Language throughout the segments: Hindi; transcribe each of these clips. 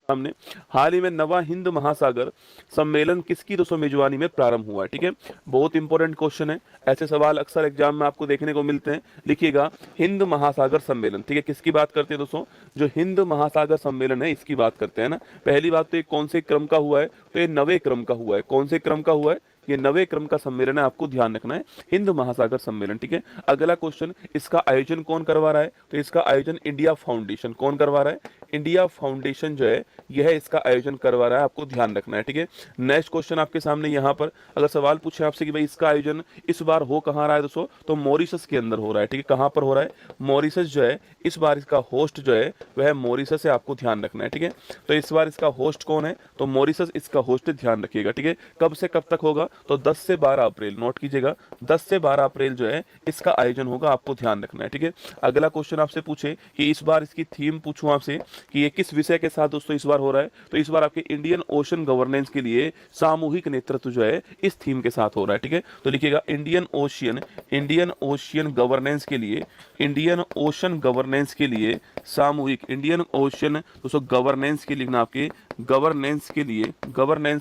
सामने, हाल ही में नवा हिंद महासागर सम्मेलन किसकी दोस्तों मेजबानी में प्रारंभ हुआ है। ठीक है, बहुत इंपॉर्टेंट क्वेश्चन है, ऐसे सवाल अक्सर एग्जाम में आपको देखने को मिलते हैं। लिखिएगा हिंद महासागर सम्मेलन। ठीक है, किसकी बात करते हैं दोस्तों, जो हिंद महासागर सम्मेलन है इसकी बात करते हैं ना। पहली बात तो ये कौन से क्रम का हुआ है, तो ये नवे क्रम का हुआ है। कौन से क्रम का हुआ है, ये नवे क्रम का सम्मेलन है, आपको ध्यान रखना है, हिंद महासागर सम्मेलन। ठीक है, अगला क्वेश्चन, इसका आयोजन कौन करवा रहा है, तो इसका आयोजन इंडिया फाउंडेशन। कौन करवा रहा है, इंडिया फाउंडेशन जो है यह इसका आयोजन करवा रहा है, आपको ध्यान रखना है। ठीक है, नेक्स्ट क्वेश्चन आपके सामने यहाँ पर अगर सवाल पूछे आपसे कि भाई इसका आयोजन इस बार हो कहाँ रहा है दोस्तों, तो मॉरिशस के अंदर हो रहा है। ठीक है, कहाँ पर हो रहा है, मॉरिशस जो है इस बार इसका होस्ट जो है वह मॉरिशस है, आपको ध्यान रखना है। ठीक है, तो इस बार इसका होस्ट कौन है, तो मॉरिशस इसका होस्ट है, ध्यान रखिएगा। ठीक है, कब से कब तक होगा, तो 10 से 12 अप्रैल, नोट कीजिएगा 10 से 12 अप्रैल जो है इसका आयोजन होगा, आपको ध्यान रखना है। ठीक है, अगला क्वेश्चन आपसे पूछे कि इस बार इसकी थीम पूछूं आपसे कि ये किस विषय के साथ दोस्तों इस बार हो रहा है, तो इस बार आपके इंडियन ओशन गवर्नेंस के लिए सामूहिक नेतृत्व जो है इस थीम के साथ हो रहा है। ठीक है, तो लिखिएगा इंडियन ओशियन गवर्नेंस के लिए, इंडियन ओशन गवर्नेंस के लिए सामूहिक, इंडियन ओशन दोस्तों गवर्नेंस के लिखना आपके, गवर्नेंस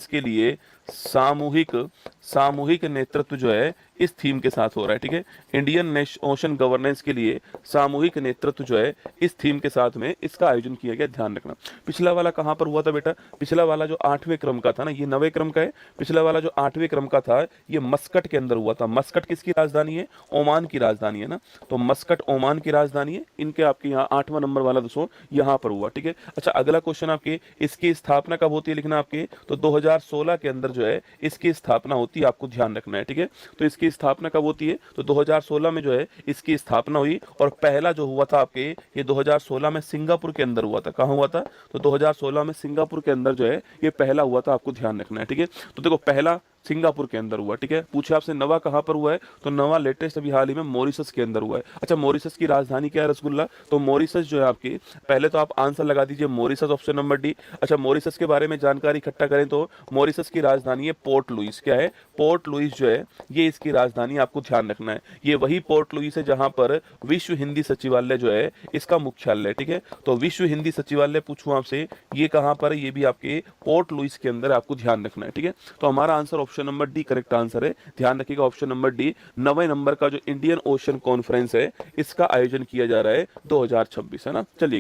के लिए सामूहिक नेतृत्व जो है इस थीम के साथ हो रहा है। ठीक है, इंडियन ओशन गवर्नेंस के लिए सामूहिक नेतृत्व जो है इस थीम के साथ में इसका आयोजन किया गया, ध्यान रखना। पिछला वाला कहां पर हुआ था बेटा, पिछला वाला जो 8वें क्रम का था ना, ये 9वें क्रम का है, पिछला वाला जो 8वें क्रम का था ये मस्कट के अंदर हुआ था। मस्कट किसकी राजधानी है, ओमान की राजधानी है ना, तो मस्कट ओमान की राजधानी है, इनके आपके यहाँ 8वां नंबर वाला दोस्तों यहाँ पर हुआ। ठीक है, अच्छा अगला क्वेश्चन आपके, इसकी स्थापना कब होती है लिखना आपके, तो 2016 के अंदर जो है इसकी स्थापना होती है, आपको ध्यान रखना है। ठीक है, तो इसकी स्थापना कब होती है, तो 2016 में जो है इसकी स्थापना हुई, और पहला जो हुआ था आपके ये 2016 में सिंगापुर के अंदर हुआ था। कहां हुआ था, तो 2016 में सिंगापुर के अंदर जो है ये पहला हुआ था, आपको ध्यान रखना है। ठीक है, तो देखो पहला सिंगापुर के अंदर हुआ। ठीक है, पूछे आपसे नवा कहां पर हुआ है, तो नवा लेटेस्ट अभी हाल ही में मॉरिशस के अंदर हुआ है। अच्छा मॉरिशस की राजधानी क्या है रसगुल्ला, तो मॉरिशस जो है आपकी, पहले तो आप आंसर लगा दीजिए मॉरिशस, ऑप्शन नंबर डी। अच्छा मॉरिशस के बारे में जानकारी इकट्ठा करें तो मॉरिशस की राजधानी है पोर्ट लुइस। क्या है, पोर्ट लुइस जो है ये इसकी राजधानी, आपको ध्यान रखना है। ये वही पोर्ट लुइस है जहां पर विश्व हिंदी सचिवालय जो है इसका मुख्यालय है। ठीक है, तो विश्व हिंदी सचिवालय पूछूं आपसे ये कहां पर है, ये भी आपके पोर्ट लुइस के अंदर, आपको ध्यान रखना है। ठीक है, तो हमारा answer option number D correct answer है, ध्यान रखिएगा ऑप्शन नंबर डी। 9वें नंबर का जो इंडियन ओशन कॉन्फ्रेंस है इसका आयोजन किया जा रहा है 2026, है ना। चलिए